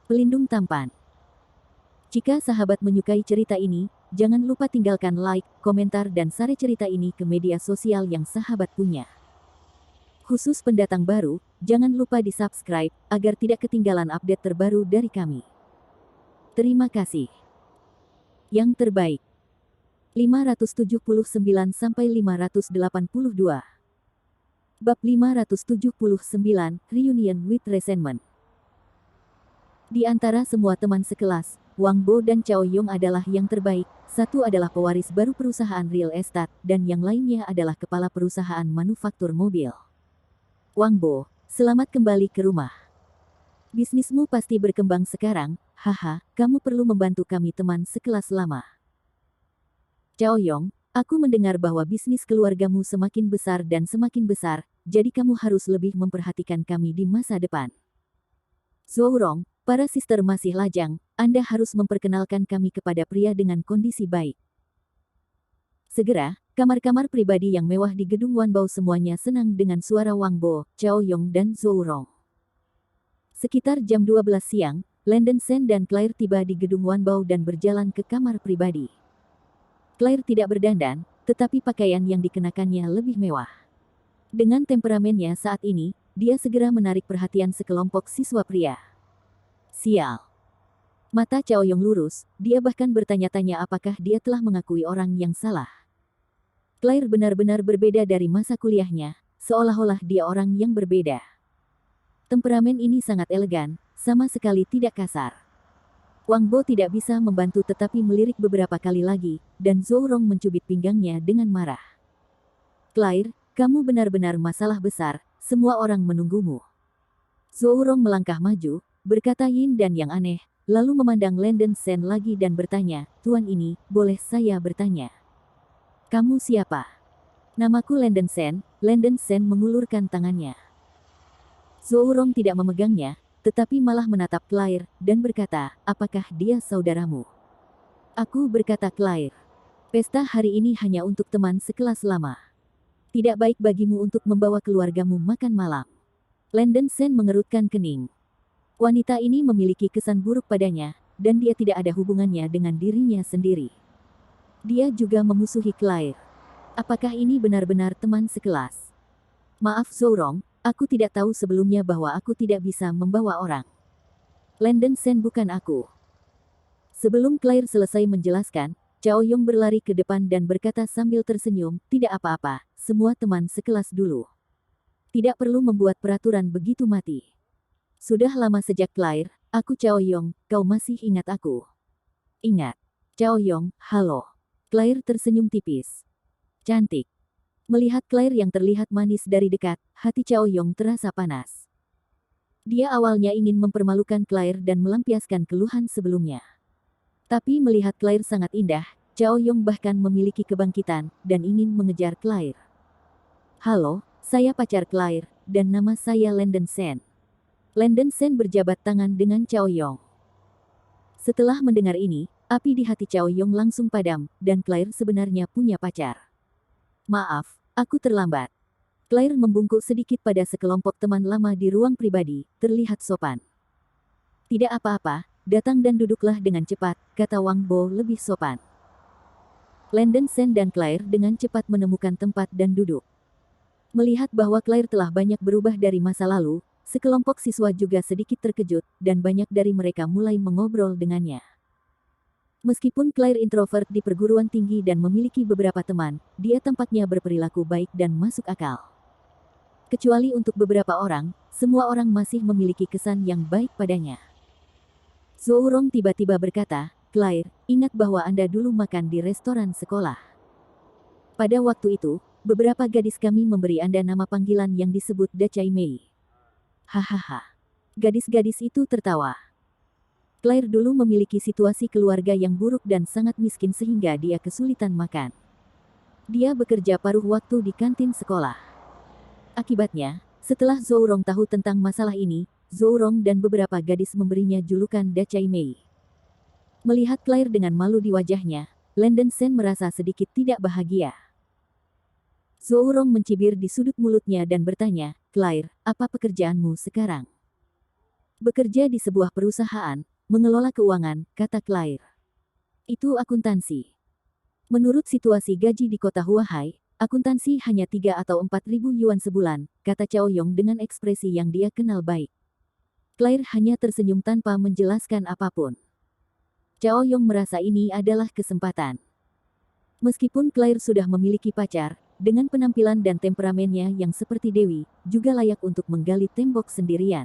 Pelindung tampan. Jika sahabat menyukai cerita ini, jangan lupa tinggalkan like, komentar dan share cerita ini ke media sosial yang sahabat punya. Khusus pendatang baru, jangan lupa di-subscribe agar tidak ketinggalan update terbaru dari kami. Terima kasih. Yang terbaik. 579-582. Bab 579, Reunion with Resentment. Di antara semua teman sekelas, Wang Bo dan Cao Yong adalah yang terbaik. Satu adalah pewaris baru perusahaan real estate, dan yang lainnya adalah kepala perusahaan manufaktur mobil. Wang Bo, selamat kembali ke rumah. Bisnismu pasti berkembang sekarang, haha, kamu perlu membantu kami teman sekelas lama. Cao Yong, aku mendengar bahwa bisnis keluargamu semakin besar dan semakin besar, jadi kamu harus lebih memperhatikan kami di masa depan. Zhou Rong, para sister masih lajang, Anda harus memperkenalkan kami kepada pria dengan kondisi baik. Segera, kamar-kamar pribadi yang mewah di gedung Wanbao semuanya senang dengan suara Wang Bo, Cao Yong dan Zhou Rong. Sekitar jam 12 siang, Landon Shen dan Claire tiba di gedung Wanbao dan berjalan ke kamar pribadi. Claire tidak berdandan, tetapi pakaian yang dikenakannya lebih mewah. Dengan temperamennya saat ini, dia segera menarik perhatian sekelompok siswa pria. Sial. Mata Cao Yong lurus, dia bahkan bertanya-tanya apakah dia telah mengakui orang yang salah. Claire benar-benar berbeda dari masa kuliahnya, seolah-olah dia orang yang berbeda. Temperamen ini sangat elegan, sama sekali tidak kasar. Wang Bo tidak bisa membantu tetapi melirik beberapa kali lagi, dan Zhou Rong mencubit pinggangnya dengan marah. Claire, kamu benar-benar masalah besar, semua orang menunggumu. Zhou Rong melangkah maju, berkata yin dan yang aneh, lalu memandang Landon Shen lagi dan bertanya, Tuan ini, boleh saya bertanya? Kamu siapa? Namaku Landon Shen. Landon Shen mengulurkan tangannya. Zhou Rong tidak memegangnya, tetapi malah menatap Claire, dan berkata, apakah dia saudaramu? Aku berkata Claire. Pesta hari ini hanya untuk teman sekelas lama. Tidak baik bagimu untuk membawa keluargamu makan malam. Landon Shen mengerutkan kening. Wanita ini memiliki kesan buruk padanya, dan dia tidak ada hubungannya dengan dirinya sendiri. Dia juga memusuhi Claire. Apakah ini benar-benar teman sekelas? Maaf Zhou Rong, aku tidak tahu sebelumnya bahwa aku tidak bisa membawa orang. Landon Shen bukan aku. Sebelum Claire selesai menjelaskan, Cao Yong berlari ke depan dan berkata sambil tersenyum, tidak apa-apa, semua teman sekelas dulu. Tidak perlu membuat peraturan begitu mati. Sudah lama sejak Claire, aku Cao Yong, kau masih ingat aku? Ingat. Cao Yong, halo. Claire tersenyum tipis. Cantik. Melihat Claire yang terlihat manis dari dekat, hati Cao Yong terasa panas. Dia awalnya ingin mempermalukan Claire dan melampiaskan keluhan sebelumnya. Tapi melihat Claire sangat indah, Cao Yong bahkan memiliki kebangkitan, dan ingin mengejar Claire. Halo, saya pacar Claire, dan nama saya Landon Shen. Landon Shen berjabat tangan dengan Cao Yong. Setelah mendengar ini, api di hati Cao Yong langsung padam, dan Claire sebenarnya punya pacar. Maaf, aku terlambat. Claire membungkuk sedikit pada sekelompok teman lama di ruang pribadi, terlihat sopan. Tidak apa-apa, datang dan duduklah dengan cepat, kata Wang Bo lebih sopan. Landon Shen dan Claire dengan cepat menemukan tempat dan duduk. Melihat bahwa Claire telah banyak berubah dari masa lalu, sekelompok siswa juga sedikit terkejut, dan banyak dari mereka mulai mengobrol dengannya. Meskipun Claire introvert di perguruan tinggi dan memiliki beberapa teman, dia tampaknya berperilaku baik dan masuk akal. Kecuali untuk beberapa orang, semua orang masih memiliki kesan yang baik padanya. Zhou Rong tiba-tiba berkata, Claire, ingat bahwa Anda dulu makan di restoran sekolah. Pada waktu itu, beberapa gadis kami memberi Anda nama panggilan yang disebut Dacai Mei. Hahaha. Gadis-gadis itu tertawa. Claire dulu memiliki situasi keluarga yang buruk dan sangat miskin sehingga dia kesulitan makan. Dia bekerja paruh waktu di kantin sekolah. Akibatnya, setelah Zhou Rong tahu tentang masalah ini, Zhou Rong dan beberapa gadis memberinya julukan Dacai Mei. Melihat Claire dengan malu di wajahnya, Landon Shen merasa sedikit tidak bahagia. Zhou Rong mencibir di sudut mulutnya dan bertanya, Claire, apa pekerjaanmu sekarang? Bekerja di sebuah perusahaan, mengelola keuangan, kata Claire. Itu akuntansi. Menurut situasi gaji di kota Huahai, akuntansi hanya 3 atau 4 ribu yuan sebulan, kata Cao Yong dengan ekspresi yang dia kenal baik. Claire hanya tersenyum tanpa menjelaskan apapun. Cao Yong merasa ini adalah kesempatan. Meskipun Claire sudah memiliki pacar, dengan penampilan dan temperamennya yang seperti Dewi, juga layak untuk menggali tembok sendirian.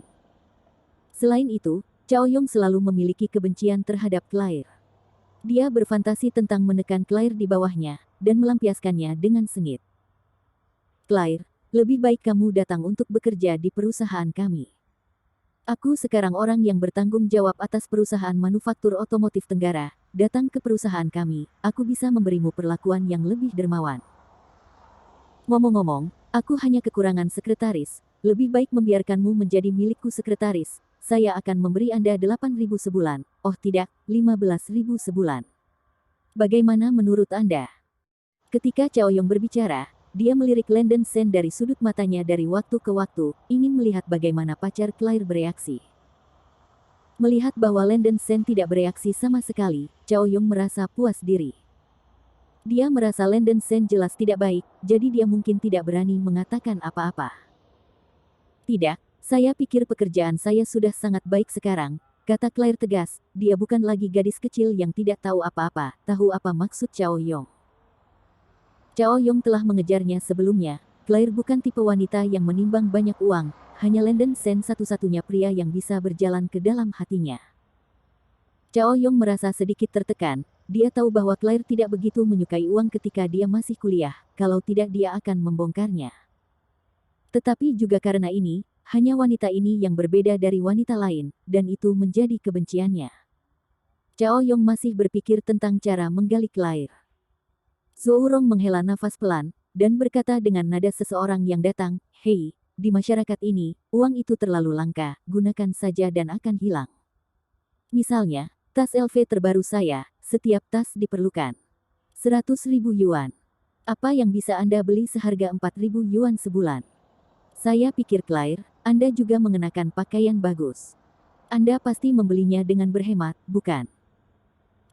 Selain itu, Cao Yong selalu memiliki kebencian terhadap Claire. Dia berfantasi tentang menekan Claire di bawahnya, dan melampiaskannya dengan sengit. Claire, lebih baik kamu datang untuk bekerja di perusahaan kami. Aku sekarang orang yang bertanggung jawab atas perusahaan manufaktur otomotif Tenggara. Datang ke perusahaan kami, aku bisa memberimu perlakuan yang lebih dermawan. Ngomong-ngomong, aku hanya kekurangan sekretaris. Lebih baik membiarkanmu menjadi milikku sekretaris. Saya akan memberi Anda 8.000 sebulan. Oh tidak, 15.000 sebulan. Bagaimana menurut Anda? Ketika Cao Yong berbicara, dia melirik Landon Sen dari sudut matanya dari waktu ke waktu, ingin melihat bagaimana pacar Claire bereaksi. Melihat bahwa Landon Sen tidak bereaksi sama sekali, Cao Yong merasa puas diri. Dia merasa Landon Sen jelas tidak baik, jadi dia mungkin tidak berani mengatakan apa-apa. Tidak, saya pikir pekerjaan saya sudah sangat baik sekarang, kata Claire tegas. Dia bukan lagi gadis kecil yang tidak tahu apa-apa, tahu apa maksud Cao Yong. Cao Yong telah mengejarnya sebelumnya. Claire bukan tipe wanita yang menimbang banyak uang, hanya Landon Sen satu-satunya pria yang bisa berjalan ke dalam hatinya. Cao Yong merasa sedikit tertekan, dia tahu bahwa Claire tidak begitu menyukai uang ketika dia masih kuliah, kalau tidak dia akan membongkarnya. Tetapi juga karena ini, hanya wanita ini yang berbeda dari wanita lain, dan itu menjadi kebenciannya. Cao Yong masih berpikir tentang cara menggali Claire. Zhou Rong menghela nafas pelan, dan berkata dengan nada seseorang yang datang, "Hei, di masyarakat ini, uang itu terlalu langka, gunakan saja dan akan hilang. Misalnya, tas LV terbaru saya, setiap tas diperlukan 100.000 yuan. Apa yang bisa Anda beli seharga 4.000 yuan sebulan? Saya pikir Claire, Anda juga mengenakan pakaian bagus. Anda pasti membelinya dengan berhemat, bukan?"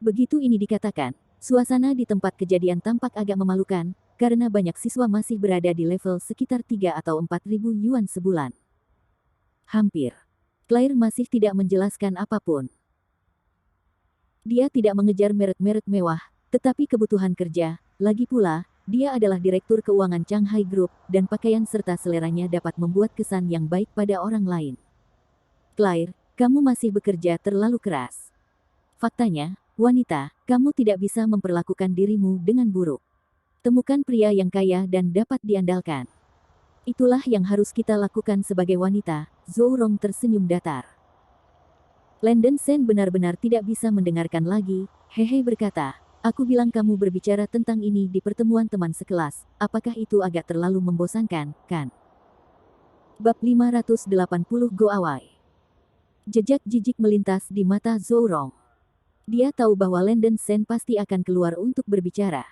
Begitu ini dikatakan, suasana di tempat kejadian tampak agak memalukan, karena banyak siswa masih berada di level sekitar 3 atau 4.000 yuan sebulan. Hampir. Claire masih tidak menjelaskan apapun. Dia tidak mengejar merek-merek mewah, tetapi kebutuhan kerja. Lagi pula, dia adalah direktur keuangan Shanghai Group, dan pakaian serta seleranya dapat membuat kesan yang baik pada orang lain. Claire, kamu masih bekerja terlalu keras. Faktanya, wanita, kamu tidak bisa memperlakukan dirimu dengan buruk. Temukan pria yang kaya dan dapat diandalkan. Itulah yang harus kita lakukan sebagai wanita. Zhou Rong tersenyum datar. Landon Sen benar-benar tidak bisa mendengarkan lagi. Hehe berkata, aku bilang kamu berbicara tentang ini di pertemuan teman sekelas. Apakah itu agak terlalu membosankan, kan? Bab 580 Go Away. Jejak jijik melintas di mata Zhou Rong. Dia tahu bahwa Landon Sen pasti akan keluar untuk berbicara.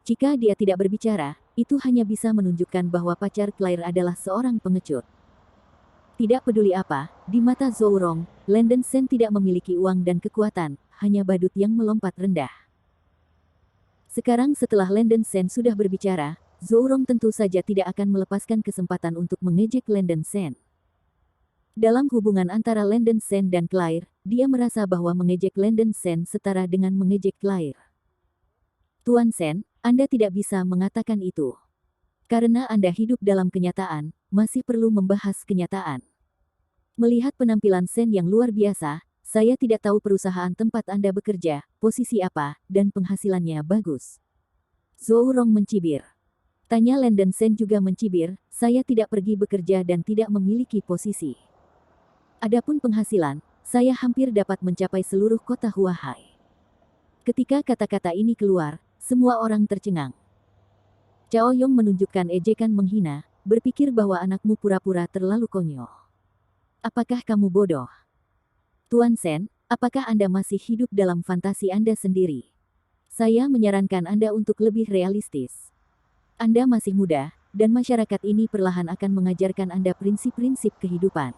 Jika dia tidak berbicara, itu hanya bisa menunjukkan bahwa pacar Claire adalah seorang pengecut. Tidak peduli apa, di mata Zhou Rong, Landon Sen tidak memiliki uang dan kekuatan, hanya badut yang melompat rendah. Sekarang setelah Landon Sen sudah berbicara, Zhou Rong tentu saja tidak akan melepaskan kesempatan untuk mengejek Landon Sen. Dalam hubungan antara Landon Sen dan Claire, dia merasa bahwa mengejek Landon Sen setara dengan mengejek Claire. Tuan Sen, Anda tidak bisa mengatakan itu. Karena Anda hidup dalam kenyataan, masih perlu membahas kenyataan. Melihat penampilan Sen yang luar biasa, saya tidak tahu perusahaan tempat Anda bekerja, posisi apa, dan penghasilannya bagus. Zhou Rong mencibir. Tanya Landon Sen juga mencibir, saya tidak pergi bekerja dan tidak memiliki posisi. Adapun penghasilan, saya hampir dapat mencapai seluruh kota Huahai. Ketika kata-kata ini keluar, semua orang tercengang. Cao Yong menunjukkan ejekan menghina, berpikir bahwa anakmu pura-pura terlalu konyol. Apakah kamu bodoh? Tuan Sen, apakah Anda masih hidup dalam fantasi Anda sendiri? Saya menyarankan Anda untuk lebih realistis. Anda masih muda, dan masyarakat ini perlahan akan mengajarkan Anda prinsip-prinsip kehidupan.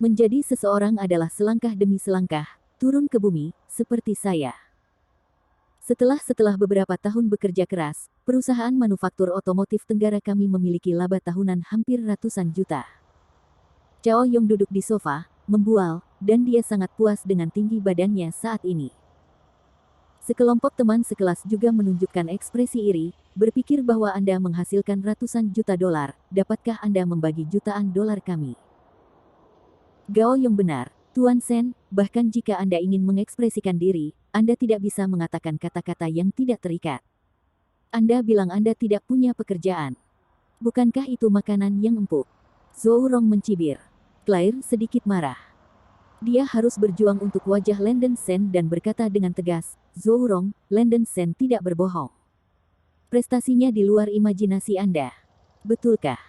Menjadi seseorang adalah selangkah demi selangkah, turun ke bumi, seperti saya. Setelah beberapa tahun bekerja keras, perusahaan manufaktur otomotif Tenggara kami memiliki laba tahunan hampir ratusan juta. Chao Yong duduk di sofa, membual, dan dia sangat puas dengan tinggi badannya saat ini. Sekelompok teman sekelas juga menunjukkan ekspresi iri, berpikir bahwa Anda menghasilkan ratusan juta dolar, dapatkah Anda membagi jutaan dolar kami? Gao Yong benar, Tuan Sen, bahkan jika Anda ingin mengekspresikan diri, Anda tidak bisa mengatakan kata-kata yang tidak terikat. Anda bilang Anda tidak punya pekerjaan. Bukankah itu makanan yang empuk? Zhou Rong mencibir. Claire sedikit marah. Dia harus berjuang untuk wajah Landon Sen dan berkata dengan tegas, Zhou Rong, Landon Sen tidak berbohong. Prestasinya di luar imajinasi Anda. Betulkah?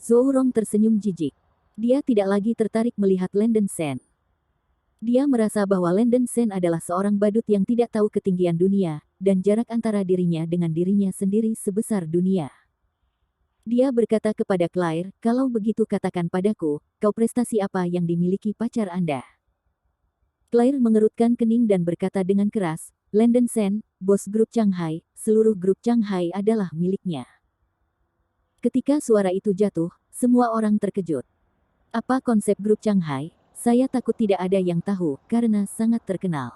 Zhou Rong tersenyum jijik. Dia tidak lagi tertarik melihat Landon Sen. Dia merasa bahwa Landon Sen adalah seorang badut yang tidak tahu ketinggian dunia, dan jarak antara dirinya dengan dirinya sendiri sebesar dunia. Dia berkata kepada Claire, kalau begitu katakan padaku, kau prestasi apa yang dimiliki pacar Anda? Claire mengerutkan kening dan berkata dengan keras, Landon Sen, bos grup Shanghai, seluruh grup Shanghai adalah miliknya. Ketika suara itu jatuh, semua orang terkejut. Apa konsep grup Shanghai? Saya takut tidak ada yang tahu, karena sangat terkenal.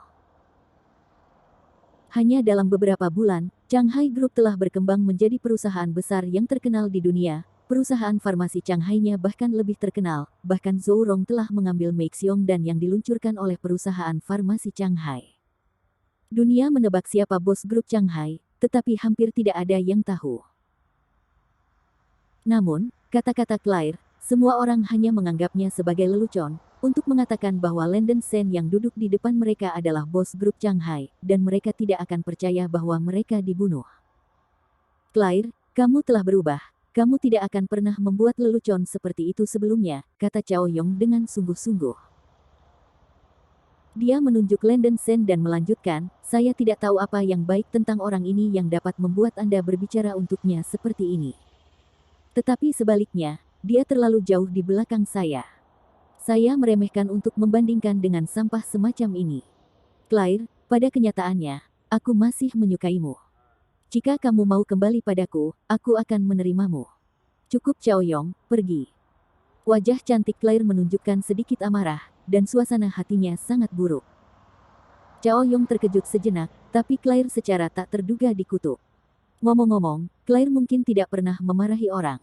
Hanya dalam beberapa bulan, Shanghai Group telah berkembang menjadi perusahaan besar yang terkenal di dunia. Perusahaan farmasi Shanghai-nya bahkan lebih terkenal, bahkan Zhou Rong telah mengambil Meixiong dan yang diluncurkan oleh perusahaan farmasi Shanghai. Dunia menebak siapa bos grup Shanghai, tetapi hampir tidak ada yang tahu. Namun, kata-kata Claire, semua orang hanya menganggapnya sebagai lelucon, untuk mengatakan bahwa Landon Sen yang duduk di depan mereka adalah bos grup Shanghai, dan mereka tidak akan percaya bahwa mereka dibunuh. Claire, kamu telah berubah, kamu tidak akan pernah membuat lelucon seperti itu sebelumnya, kata Chao Yong dengan sungguh-sungguh. Dia menunjuk Landon Sen dan melanjutkan, saya tidak tahu apa yang baik tentang orang ini yang dapat membuat Anda berbicara untuknya seperti ini. Tetapi sebaliknya, dia terlalu jauh di belakang saya. Saya meremehkan untuk membandingkan dengan sampah semacam ini. Claire, pada kenyataannya, aku masih menyukaimu. Jika kamu mau kembali padaku, aku akan menerimamu. Cukup Chao Yong, pergi. Wajah cantik Claire menunjukkan sedikit amarah, dan suasana hatinya sangat buruk. Chao Yong terkejut sejenak, tapi Claire secara tak terduga dikutuk. Ngomong-ngomong, Claire mungkin tidak pernah memarahi orang.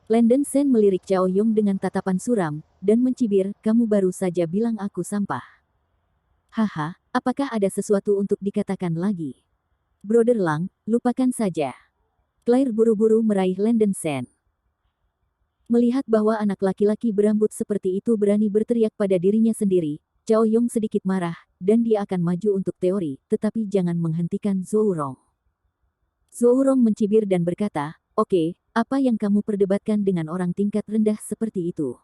Landon Sen melirik Chao Yong dengan tatapan suram, dan mencibir, kamu baru saja bilang aku sampah. Haha, apakah ada sesuatu untuk dikatakan lagi? Brother Lang, lupakan saja. Claire buru-buru meraih Landon Sen. Melihat bahwa anak laki-laki berambut seperti itu berani berteriak pada dirinya sendiri, Chao Yong sedikit marah, dan dia akan maju untuk teori, tetapi jangan menghentikan Zhou Rong. Zhou Rong mencibir dan berkata, oke, apa yang kamu perdebatkan dengan orang tingkat rendah seperti itu?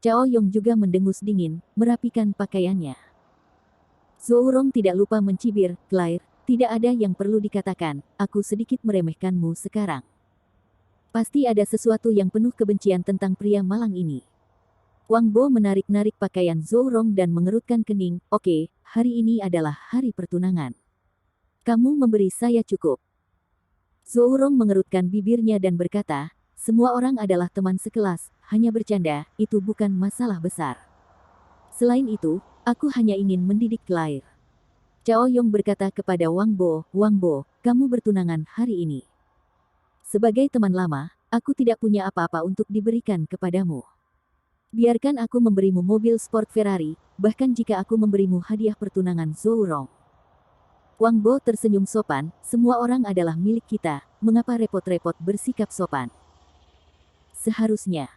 Chao Yong juga mendengus dingin, merapikan pakaiannya. Zhou Rong tidak lupa mencibir, Claire, tidak ada yang perlu dikatakan, aku sedikit meremehkanmu sekarang. Pasti ada sesuatu yang penuh kebencian tentang pria malang ini. Wang Bo menarik-narik pakaian Zhou Rong dan mengerutkan kening, oke, hari ini adalah hari pertunangan. Kamu memberi saya cukup. Zhou Rong mengerutkan bibirnya dan berkata, semua orang adalah teman sekelas, hanya bercanda, itu bukan masalah besar. Selain itu, aku hanya ingin mendidik Claire. Chao Yong berkata kepada Wang Bo, kamu bertunangan hari ini. Sebagai teman lama, aku tidak punya apa-apa untuk diberikan kepadamu. Biarkan aku memberimu mobil sport Ferrari, bahkan jika aku memberimu hadiah pertunangan Zhou Rong. Wang Bo tersenyum sopan, semua orang adalah milik kita, mengapa repot-repot bersikap sopan? Seharusnya.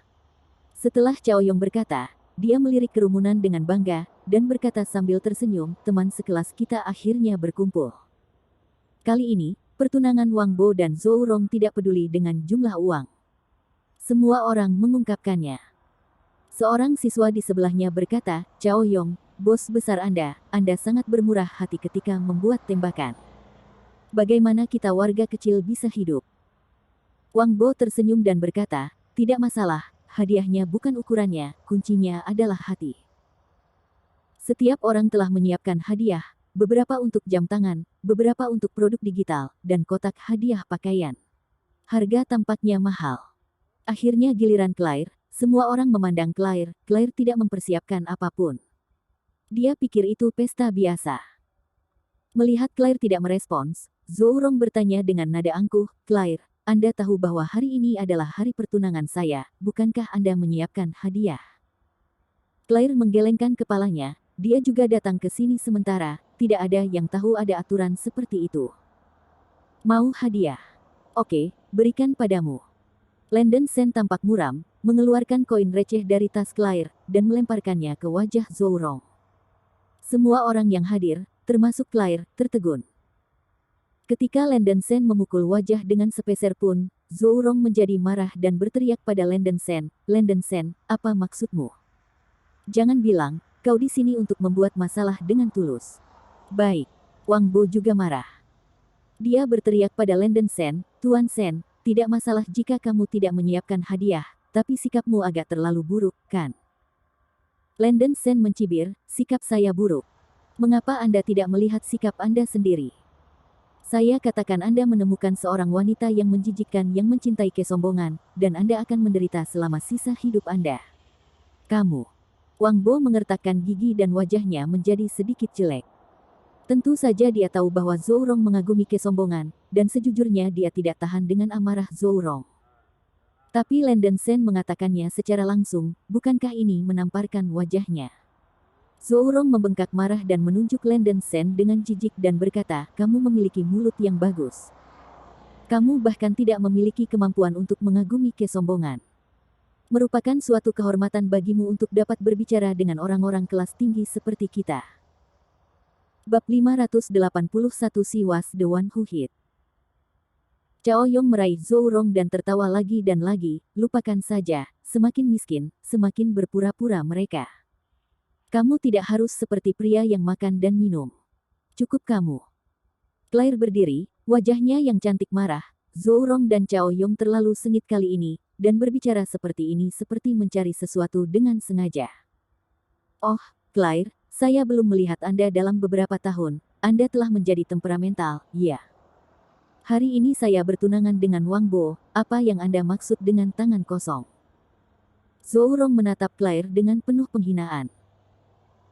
Setelah Chao Yong berkata, dia melirik kerumunan dengan bangga, dan berkata sambil tersenyum, teman sekelas kita akhirnya berkumpul. Kali ini, pertunangan Wang Bo dan Zhou Rong tidak peduli dengan jumlah uang. Semua orang mengungkapkannya. Seorang siswa di sebelahnya berkata, Chao Yong, bos besar Anda sangat bermurah hati ketika membuat tembakan. Bagaimana kita warga kecil bisa hidup? Wang Bo tersenyum dan berkata, tidak masalah, hadiahnya bukan ukurannya, kuncinya adalah hati. Setiap orang telah menyiapkan hadiah, beberapa untuk jam tangan, beberapa untuk produk digital, dan kotak hadiah pakaian. Harga tampaknya mahal. Akhirnya giliran Claire, semua orang memandang Claire, Claire tidak mempersiapkan apapun. Dia pikir itu pesta biasa. Melihat Claire tidak merespons, Zhou Rong bertanya dengan nada angkuh, Claire, Anda tahu bahwa hari ini adalah hari pertunangan saya, bukankah Anda menyiapkan hadiah? Claire menggelengkan kepalanya, dia juga datang ke sini sementara, tidak ada yang tahu ada aturan seperti itu. Mau hadiah? Oke, berikan padamu. Landon Shen tampak muram, mengeluarkan koin receh dari tas Claire, dan melemparkannya ke wajah Zhou Rong. Semua orang yang hadir, termasuk Claire, tertegun. Ketika Landon Shen memukul wajah dengan sepeser pun, Zhou Rong menjadi marah dan berteriak pada Landon Shen, Landon Shen, apa maksudmu? Jangan bilang, kau di sini untuk membuat masalah dengan tulus. Baik. Wang Bo juga marah. Dia berteriak pada Landon Shen, Tuan Shen, tidak masalah jika kamu tidak menyiapkan hadiah, tapi sikapmu agak terlalu buruk, kan? Landon Shen mencibir, sikap saya buruk. Mengapa Anda tidak melihat sikap Anda sendiri? Saya katakan Anda menemukan seorang wanita yang menjijikkan yang mencintai kesombongan, dan Anda akan menderita selama sisa hidup Anda. Kamu. Wang Bo mengertakkan gigi dan wajahnya menjadi sedikit jelek. Tentu saja dia tahu bahwa Zhou Rong mengagumi kesombongan, dan sejujurnya dia tidak tahan dengan amarah Zhou Rong. Tapi Landon Shen mengatakannya secara langsung, bukankah ini menamparkan wajahnya? Zhou Rong membengkak marah dan menunjuk Landon Shen dengan jijik dan berkata, kamu memiliki mulut yang bagus. Kamu bahkan tidak memiliki kemampuan untuk mengagumi kesombongan. Merupakan suatu kehormatan bagimu untuk dapat berbicara dengan orang-orang kelas tinggi seperti kita. Bab 581 Si Was The One Who Hit. Cao Yong meraih Zhou Rong dan tertawa lagi dan lagi, lupakan saja, semakin miskin, semakin berpura-pura mereka. Kamu tidak harus seperti pria yang makan dan minum. Cukup kamu. Claire berdiri, wajahnya yang cantik marah. Zhou Rong dan Cao Yong terlalu sengit kali ini, dan berbicara seperti ini seperti mencari sesuatu dengan sengaja. Oh, Claire, saya belum melihat Anda dalam beberapa tahun. Anda telah menjadi temperamental, ya. Hari ini saya bertunangan dengan Wang Bo, apa yang Anda maksud dengan tangan kosong? Zhou Rong menatap Claire dengan penuh penghinaan.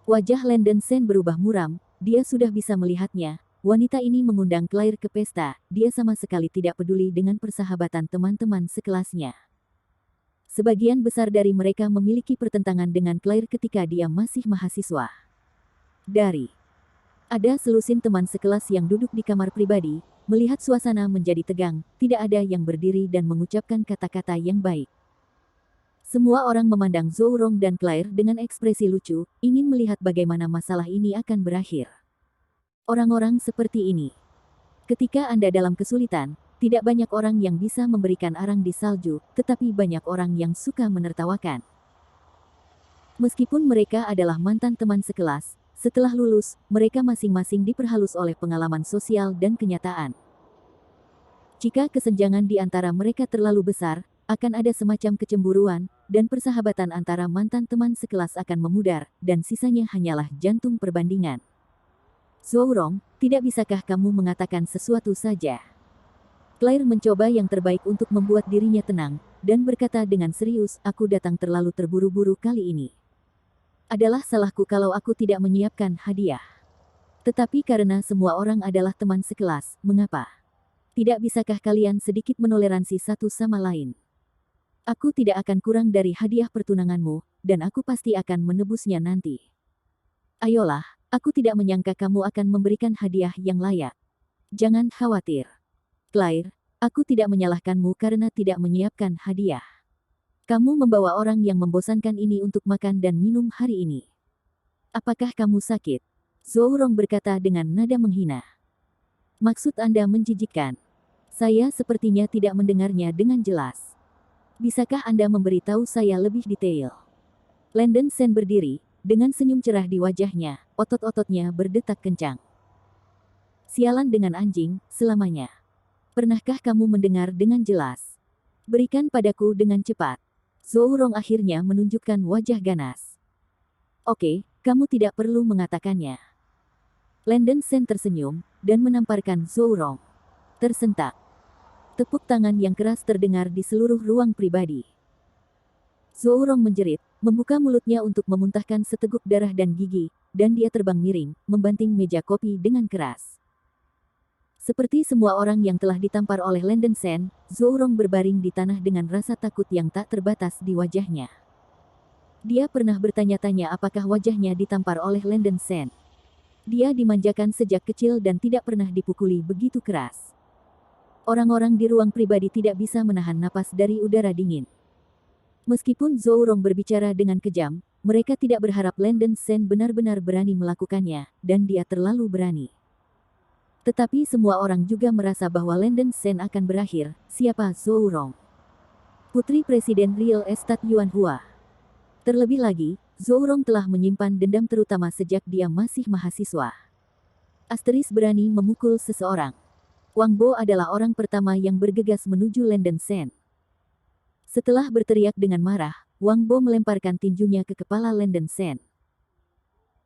Wajah Landon Shen berubah muram, dia sudah bisa melihatnya. Wanita ini mengundang Claire ke pesta, dia sama sekali tidak peduli dengan persahabatan teman-teman sekelasnya. Sebagian besar dari mereka memiliki pertentangan dengan Claire ketika dia masih mahasiswa. Ada selusin teman sekelas yang duduk di kamar pribadi, melihat suasana menjadi tegang, tidak ada yang berdiri dan mengucapkan kata-kata yang baik. Semua orang memandang Zhou Rong dan Claire dengan ekspresi lucu, ingin melihat bagaimana masalah ini akan berakhir. Orang-orang seperti ini. Ketika Anda dalam kesulitan, tidak banyak orang yang bisa memberikan arang di salju, tetapi banyak orang yang suka menertawakan. Meskipun mereka adalah mantan teman sekelas, setelah lulus, mereka masing-masing diperhalus oleh pengalaman sosial dan kenyataan. Jika kesenjangan di antara mereka terlalu besar, akan ada semacam kecemburuan, dan persahabatan antara mantan teman sekelas akan memudar, dan sisanya hanyalah jantung perbandingan. Zhou Rong, tidak bisakah kamu mengatakan sesuatu saja? Claire mencoba yang terbaik untuk membuat dirinya tenang, dan berkata dengan serius, aku datang terlalu terburu-buru kali ini. Adalah salahku kalau aku tidak menyiapkan hadiah. Tetapi karena semua orang adalah teman sekelas, mengapa? Tidak bisakah kalian sedikit menoleransi satu sama lain? Aku tidak akan kurang dari hadiah pertunanganmu, dan aku pasti akan menebusnya nanti. Ayolah, aku tidak menyangka kamu akan memberikan hadiah yang layak. Jangan khawatir. Claire, aku tidak menyalahkanmu karena tidak menyiapkan hadiah. Kamu membawa orang yang membosankan ini untuk makan dan minum hari ini. Apakah kamu sakit? Zhou Rong berkata dengan nada menghina. Maksud Anda menjijikkan. Saya sepertinya tidak mendengarnya dengan jelas. Bisakah Anda memberitahu saya lebih detail? Landon Shen berdiri, dengan senyum cerah di wajahnya, otot-ototnya berdetak kencang. Sialan dengan anjing, selamanya. Pernahkah kamu mendengar dengan jelas? Berikan padaku dengan cepat. Zhou Rong akhirnya menunjukkan wajah ganas. Oke, kamu tidak perlu mengatakannya. Landen Sen tersenyum, dan menamparkan Zhou Rong. Tersentak. Tepuk tangan yang keras terdengar di seluruh ruang pribadi. Zhou Rong menjerit, membuka mulutnya untuk memuntahkan seteguk darah dan gigi, dan dia terbang miring, membanting meja kopi dengan keras. Seperti semua orang yang telah ditampar oleh Landen Sen, Zhou Rong berbaring di tanah dengan rasa takut yang tak terbatas di wajahnya. Dia pernah bertanya-tanya apakah wajahnya ditampar oleh Landen Sen. Dia dimanjakan sejak kecil dan tidak pernah dipukuli begitu keras. Orang-orang di ruang pribadi tidak bisa menahan napas dari udara dingin. Meskipun Zhou Rong berbicara dengan kejam, mereka tidak berharap Landen Sen benar-benar berani melakukannya, dan dia terlalu berani. Tetapi semua orang juga merasa bahwa Landen Sen akan berakhir. Siapa Zhou Rong? Putri Presiden Real Estate Yuan Hua. Terlebih lagi, Zhou Rong telah menyimpan dendam terutama sejak dia masih mahasiswa. Asteris berani memukul seseorang. Wang Bo adalah orang pertama yang bergegas menuju Landen Sen. Setelah berteriak dengan marah, Wang Bo melemparkan tinjunya ke kepala Landen Sen.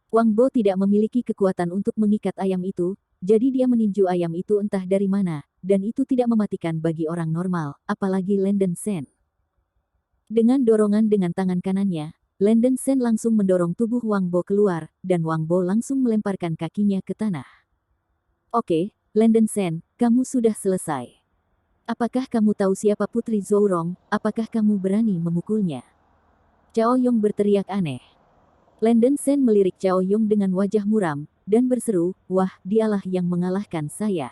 Wang Bo tidak memiliki kekuatan untuk mengikat ayam itu, jadi dia meninju ayam itu entah dari mana, dan itu tidak mematikan bagi orang normal, apalagi Landen Sen. Dengan dorongan dengan tangan kanannya, Landen Sen langsung mendorong tubuh Wang Bo keluar, dan Wang Bo langsung melemparkan kakinya ke tanah. Oke, Landen Sen, kamu sudah selesai. Apakah kamu tahu siapa Putri Zhou Rong? Apakah kamu berani memukulnya? Cao Yong berteriak aneh. Landen Sen melirik Cao Yong dengan wajah muram, dan berseru, wah, dialah yang mengalahkan saya.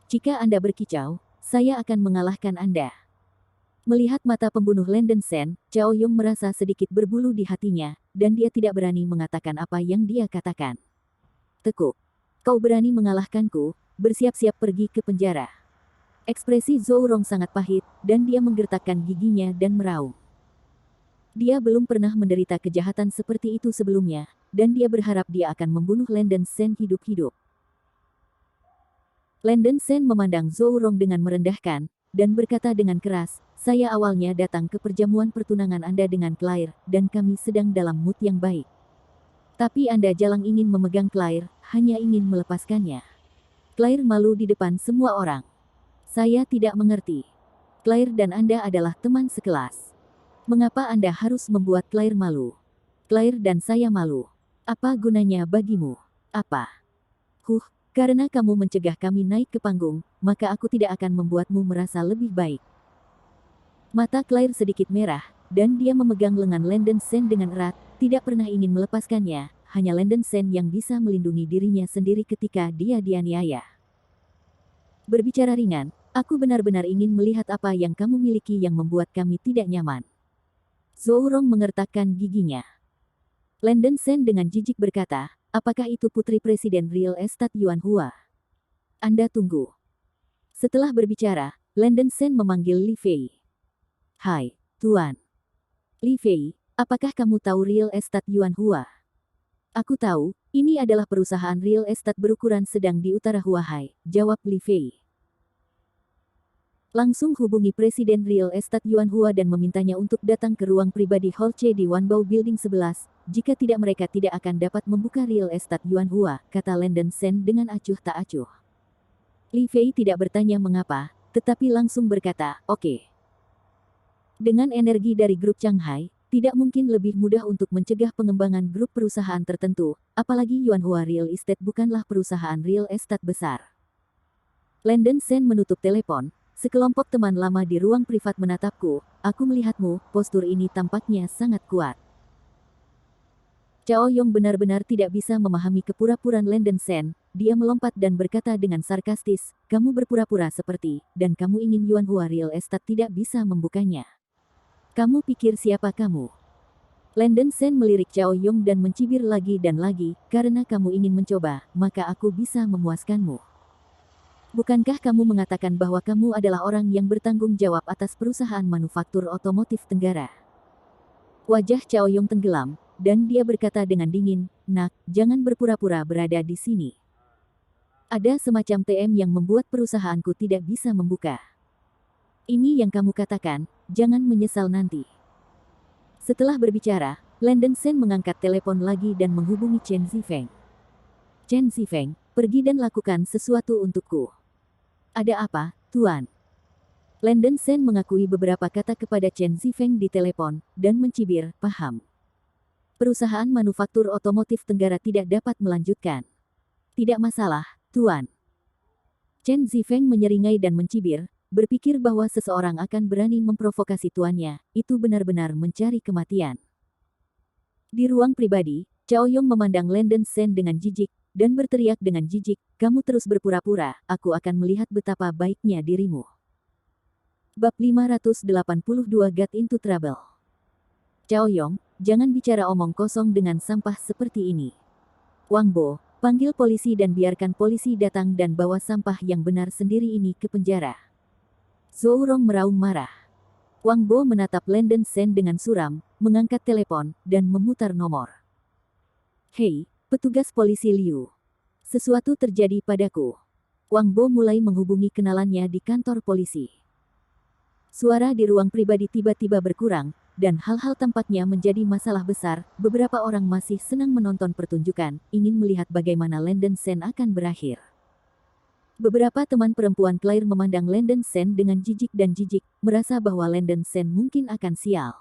Jika Anda berkicau, saya akan mengalahkan Anda. Melihat mata pembunuh Landen Sen, Cao Yong merasa sedikit berbulu di hatinya, dan dia tidak berani mengatakan apa yang dia katakan. Tekuk. Kau berani mengalahkanku, bersiap-siap pergi ke penjara. Ekspresi Zhou Rong sangat pahit, dan dia menggertakkan giginya dan meraung. Dia belum pernah menderita kejahatan seperti itu sebelumnya, dan dia berharap dia akan membunuh Landen Sen hidup-hidup. Landen Sen memandang Zhou Rong dengan merendahkan, dan berkata dengan keras, saya awalnya datang ke perjamuan pertunangan Anda dengan Claire, dan kami sedang dalam mood yang baik. Tapi Anda jalang ingin memegang Claire, hanya ingin melepaskannya. Claire malu di depan semua orang. Saya tidak mengerti. Claire dan Anda adalah teman sekelas. Mengapa Anda harus membuat Claire malu? Claire dan saya malu. Apa gunanya bagimu? Apa? Karena kamu mencegah kami naik ke panggung, maka aku tidak akan membuatmu merasa lebih baik. Mata Claire sedikit merah, dan dia memegang lengan Landen Sen dengan erat, tidak pernah ingin melepaskannya, hanya Landen Sen yang bisa melindungi dirinya sendiri ketika dia dianiaya. Berbicara ringan, aku benar-benar ingin melihat apa yang kamu miliki yang membuat kami tidak nyaman. Zhou Rong mengertakkan giginya. Landen Sen dengan jijik berkata, apakah itu Putri Presiden Real Estate Yuan Hua? Anda tunggu. Setelah berbicara, Landen Sen memanggil Li Fei. Hai, Tuan. Li Fei, apakah kamu tahu Real Estate Yuan Hua? Aku tahu, ini adalah perusahaan real estate berukuran sedang di utara Huahai, jawab Li Fei. Langsung hubungi Presiden Real Estate Yuan Hua dan memintanya untuk datang ke ruang pribadi Hall C di Wanbao Building 11, jika tidak mereka tidak akan dapat membuka Real Estate Yuan Hua, kata Landen Sen dengan acuh tak acuh. Li Fei tidak bertanya mengapa, tetapi langsung berkata, oke. Dengan energi dari grup Shanghai, tidak mungkin lebih mudah untuk mencegah pengembangan grup perusahaan tertentu, apalagi Yuan Hua Real Estate bukanlah perusahaan real estate besar. Landen Sen menutup telepon. Sekelompok teman lama di ruang privat menatapku, aku melihatmu, postur ini tampaknya sangat kuat. Cao Yong benar-benar tidak bisa memahami kepura-puraan Landen Sen, dia melompat dan berkata dengan sarkastis, kamu berpura-pura seperti, dan kamu ingin Yuan Hua Real Estate tidak bisa membukanya. Kamu pikir siapa kamu? Landen Sen melirik Cao Yong dan mencibir lagi dan lagi, karena kamu ingin mencoba, maka aku bisa memuaskanmu. Bukankah kamu mengatakan bahwa kamu adalah orang yang bertanggung jawab atas perusahaan manufaktur otomotif Tenggara? Wajah Cao Yong tenggelam, dan dia berkata dengan dingin, nak, jangan berpura-pura berada di sini. Ada semacam TM yang membuat perusahaanku tidak bisa membuka. Ini yang kamu katakan, jangan menyesal nanti. Setelah berbicara, Landon Sen mengangkat telepon lagi dan menghubungi Chen Zifeng. Chen Zifeng, pergi dan lakukan sesuatu untukku. Ada apa, Tuan? Landon Sen mengakui beberapa kata kepada Chen Zifeng di telepon, dan mencibir, paham. Perusahaan manufaktur otomotif Tenggara tidak dapat melanjutkan. Tidak masalah, Tuan. Chen Zifeng menyeringai dan mencibir, berpikir bahwa seseorang akan berani memprovokasi tuannya, itu benar-benar mencari kematian. Di ruang pribadi, Cao Yong memandang Landon Sen dengan jijik, dan berteriak dengan jijik, kamu terus berpura-pura, aku akan melihat betapa baiknya dirimu. Bab 582 Got into Trouble. Cao Yong, jangan bicara omong kosong dengan sampah seperti ini. Wang Bo, panggil polisi dan biarkan polisi datang dan bawa sampah yang benar sendiri ini ke penjara. Zhou Rong meraung marah. Wang Bo menatap Landon Sen dengan suram, mengangkat telepon, dan memutar nomor. Hei, petugas polisi Liu. Sesuatu terjadi padaku. Wang Bo mulai menghubungi kenalannya di kantor polisi. Suara di ruang pribadi tiba-tiba berkurang, dan hal-hal tampaknya menjadi masalah besar. Beberapa orang masih senang menonton pertunjukan, ingin melihat bagaimana Landon Sen akan berakhir. Beberapa teman perempuan Claire memandang Landon Sen dengan jijik dan jijik, merasa bahwa Landon Sen mungkin akan sial.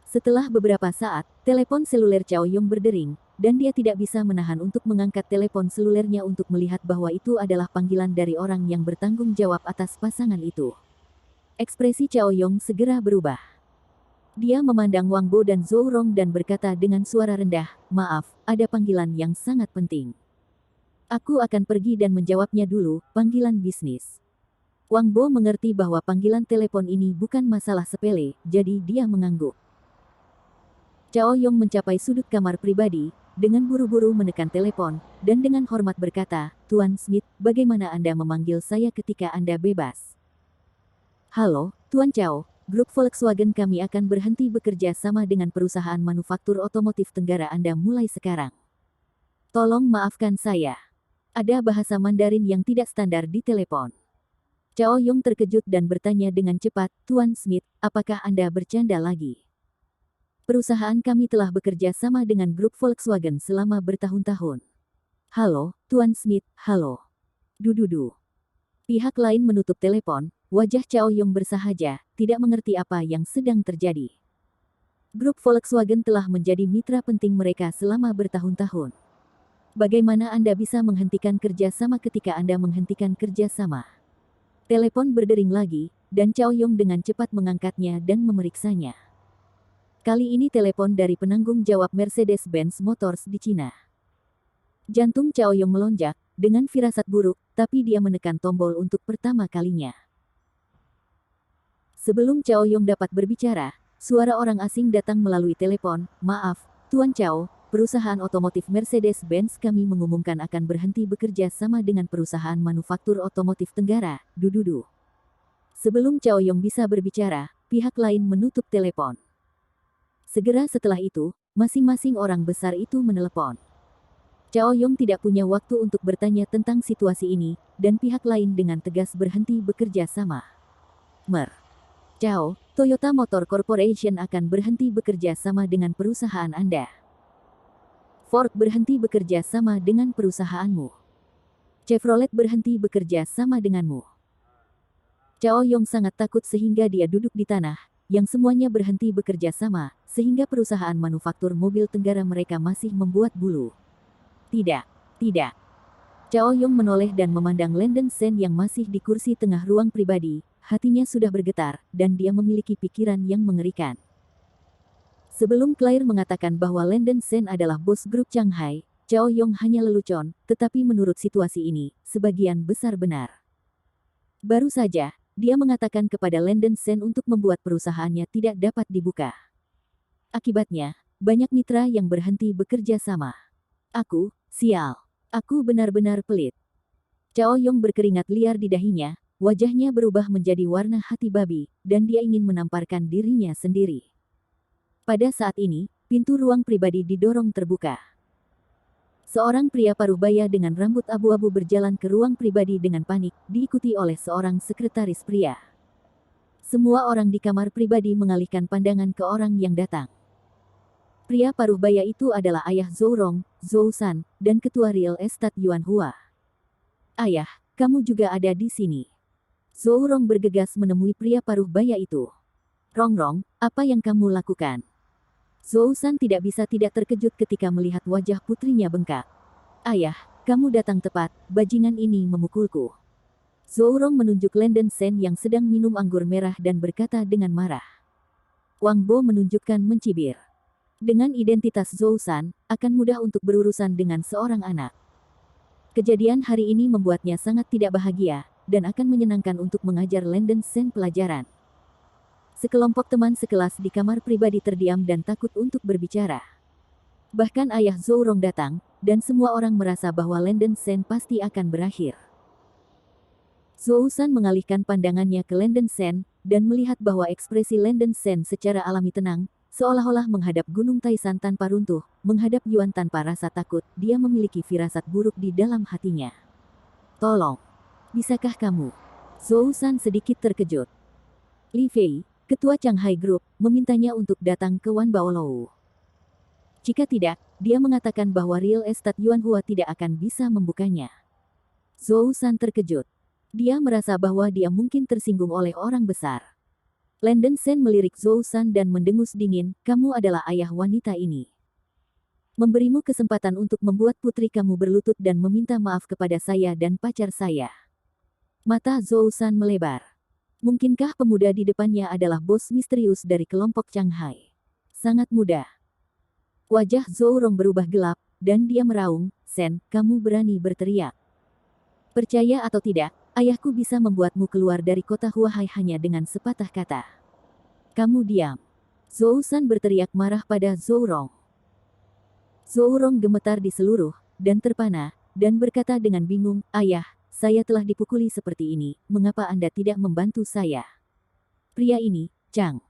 Setelah beberapa saat, telepon seluler Cao Yong berdering, dan dia tidak bisa menahan untuk mengangkat telepon selulernya untuk melihat bahwa itu adalah panggilan dari orang yang bertanggung jawab atas pasangan itu. Ekspresi Cao Yong segera berubah. Dia memandang Wang Bo dan Zhou Rong dan berkata dengan suara rendah, maaf, ada panggilan yang sangat penting. Aku akan pergi dan menjawabnya dulu, panggilan bisnis. Wang Bo mengerti bahwa panggilan telepon ini bukan masalah sepele, jadi dia mengangguk. Cao Yong mencapai sudut kamar pribadi, dengan buru-buru menekan telepon, dan dengan hormat berkata, Tuan Smith, bagaimana Anda memanggil saya ketika Anda bebas? Halo, Tuan Cao, grup Volkswagen kami akan berhenti bekerja sama dengan perusahaan manufaktur otomotif Tenggara Anda mulai sekarang. Tolong maafkan saya. Ada bahasa Mandarin yang tidak standar di telepon. Cao Yong terkejut dan bertanya dengan cepat, Tuan Smith, apakah Anda bercanda lagi? Perusahaan kami telah bekerja sama dengan grup Volkswagen selama bertahun-tahun. Halo, Tuan Smith, halo. Dududu. Pihak lain menutup telepon, wajah Cao Yong bersahaja, tidak mengerti apa yang sedang terjadi. Grup Volkswagen telah menjadi mitra penting mereka selama bertahun-tahun. Bagaimana Anda bisa menghentikan kerja sama ketika Anda menghentikan kerja sama? Telepon berdering lagi, dan Cao Yong dengan cepat mengangkatnya dan memeriksanya. Kali ini telepon dari penanggung jawab Mercedes-Benz Motors di Cina. Jantung Cao Yong melonjak, dengan firasat buruk, tapi dia menekan tombol untuk pertama kalinya. Sebelum Cao Yong dapat berbicara, suara orang asing datang melalui telepon, maaf, Tuan Cao, perusahaan otomotif Mercedes-Benz kami mengumumkan akan berhenti bekerja sama dengan perusahaan manufaktur otomotif Tenggara, dududu. Sebelum Cao Yong bisa berbicara, pihak lain menutup telepon. Segera setelah itu, masing-masing orang besar itu menelepon. Cao Yong tidak punya waktu untuk bertanya tentang situasi ini, dan pihak lain dengan tegas berhenti bekerja sama. Cao, Toyota Motor Corporation akan berhenti bekerja sama dengan perusahaan Anda. Ford berhenti bekerja sama dengan perusahaanmu. Chevrolet berhenti bekerja sama denganmu. Cao Yong sangat takut sehingga dia duduk di tanah, yang semuanya berhenti bekerja sama, sehingga perusahaan manufaktur mobil Tenggara mereka masih membuat bulu. Tidak, tidak. Cao Yong menoleh dan memandang Landon Sen yang masih di kursi tengah ruang pribadi, hatinya sudah bergetar, dan dia memiliki pikiran yang mengerikan. Sebelum Claire mengatakan bahwa Landon Sen adalah bos grup Shanghai, Cao Yong hanya lelucon, tetapi menurut situasi ini, sebagian besar benar. Baru saja, dia mengatakan kepada Landon Sen untuk membuat perusahaannya tidak dapat dibuka. Akibatnya, banyak mitra yang berhenti bekerja sama. Aku, sial. Aku benar-benar pelit. Cao Yong berkeringat liar di dahinya, wajahnya berubah menjadi warna hati babi, dan dia ingin menamparkan dirinya sendiri. Pada saat ini, pintu ruang pribadi didorong terbuka. Seorang pria parubaya dengan rambut abu-abu berjalan ke ruang pribadi dengan panik, diikuti oleh seorang sekretaris pria. Semua orang di kamar pribadi mengalihkan pandangan ke orang yang datang. Pria paruh baya itu adalah ayah Zhou Rong, Zhou San, dan ketua real estate Yuan Hua. Ayah, kamu juga ada di sini. Zhou Rong bergegas menemui pria paruh baya itu. Rong, apa yang kamu lakukan? Zhou San tidak bisa tidak terkejut ketika melihat wajah putrinya bengkak. Ayah, kamu datang tepat, bajingan ini memukulku. Zhou Rong menunjuk Lenden Sen yang sedang minum anggur merah dan berkata dengan marah. Wang Bo menunjukkan mencibir. Dengan identitas Zhou San, akan mudah untuk berurusan dengan seorang anak. Kejadian hari ini membuatnya sangat tidak bahagia, dan akan menyenangkan untuk mengajar Lenden Sen pelajaran. Sekelompok teman sekelas di kamar pribadi terdiam dan takut untuk berbicara. Bahkan ayah Zhou Rong datang, dan semua orang merasa bahwa Lenden Sen pasti akan berakhir. Zhou San mengalihkan pandangannya ke Lenden Sen, dan melihat bahwa ekspresi Lenden Sen secara alami tenang, seolah-olah menghadap Gunung Taisan tanpa runtuh, menghadap Yuan tanpa rasa takut, dia memiliki firasat buruk di dalam hatinya. Tolong, bisakah kamu? Zhou San sedikit terkejut. Li Fei, ketua Shanghai Group, memintanya untuk datang ke Wan Baolou. Jika tidak, dia mengatakan bahwa real estate Yuan Hua tidak akan bisa membukanya. Zhou San terkejut. Dia merasa bahwa dia mungkin tersinggung oleh orang besar. Lenden Sen melirik Zhou San dan mendengus dingin, kamu adalah ayah wanita ini. Memberimu kesempatan untuk membuat putri kamu berlutut dan meminta maaf kepada saya dan pacar saya. Mata Zhou San melebar. Mungkinkah pemuda di depannya adalah bos misterius dari kelompok Shanghai? Sangat mudah. Wajah Zhou Rong berubah gelap, dan dia meraung, Sen, kamu berani berteriak. Percaya atau tidak, ayahku bisa membuatmu keluar dari kota Huahai hanya dengan sepatah kata. Kamu diam. Zhou San berteriak marah pada Zhou Rong. Zhou Rong gemetar di seluruh, dan terpana, dan berkata dengan bingung, ayah, saya telah dipukuli seperti ini, mengapa Anda tidak membantu saya? Pria ini, Chang.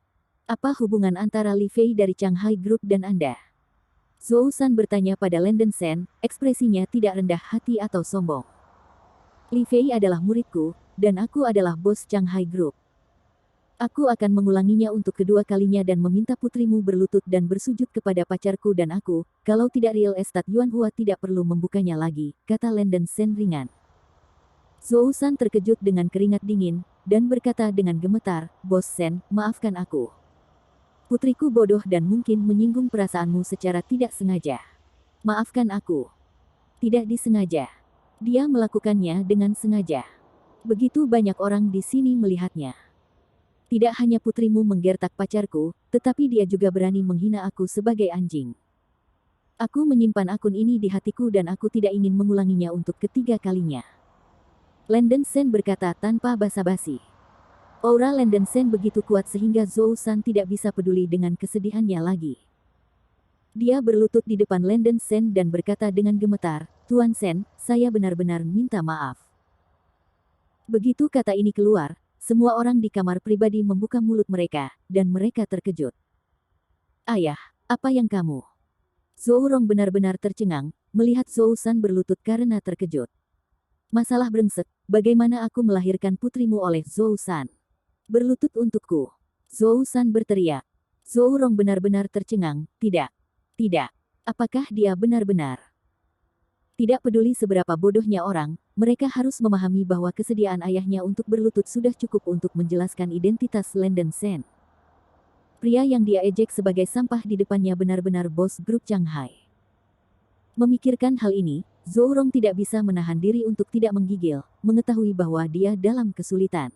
Apa hubungan antara Li Fei dari Shanghai Group dan Anda? Zhou San bertanya pada Lenden Sen, ekspresinya tidak rendah hati atau sombong. Li Fei adalah muridku, dan aku adalah bos Shanghai Group. Aku akan mengulanginya untuk kedua kalinya dan meminta putrimu berlutut dan bersujud kepada pacarku dan aku, kalau tidak real estate Yuan Hua tidak perlu membukanya lagi, kata Lenden Sen ringan. Zhou San terkejut dengan keringat dingin, dan berkata dengan gemetar, Bos Sen, maafkan aku. Putriku bodoh dan mungkin menyinggung perasaanmu secara tidak sengaja. Maafkan aku. Tidak disengaja. Dia melakukannya dengan sengaja. Begitu banyak orang di sini melihatnya. Tidak hanya putrimu menggertak pacarku, tetapi dia juga berani menghina aku sebagai anjing. Aku menyimpan akun ini di hatiku dan aku tidak ingin mengulanginya untuk ketiga kalinya. Lenden Sen berkata tanpa basa-basi. Aura Lenden Sen begitu kuat sehingga Zhou San tidak bisa peduli dengan kesedihannya lagi. Dia berlutut di depan Lenden Sen dan berkata dengan gemetar, Tuan Sen, saya benar-benar minta maaf. Begitu kata ini keluar, semua orang di kamar pribadi membuka mulut mereka, dan mereka terkejut. Ayah, apa yang kamu? Zhou Rong benar-benar tercengang, melihat Zhou San berlutut karena terkejut. Masalah brengsek, bagaimana aku melahirkan putrimu oleh Zhou San? Berlutut untukku. Zhou San berteriak. Zhou Rong benar-benar tercengang, tidak. Tidak. Apakah dia benar-benar? Tidak peduli seberapa bodohnya orang, mereka harus memahami bahwa kesediaan ayahnya untuk berlutut sudah cukup untuk menjelaskan identitas Lenden Sen. Pria yang dia ejek sebagai sampah di depannya benar-benar bos grup Shanghai. Memikirkan hal ini, Zhou Rong tidak bisa menahan diri untuk tidak menggigil, mengetahui bahwa dia dalam kesulitan.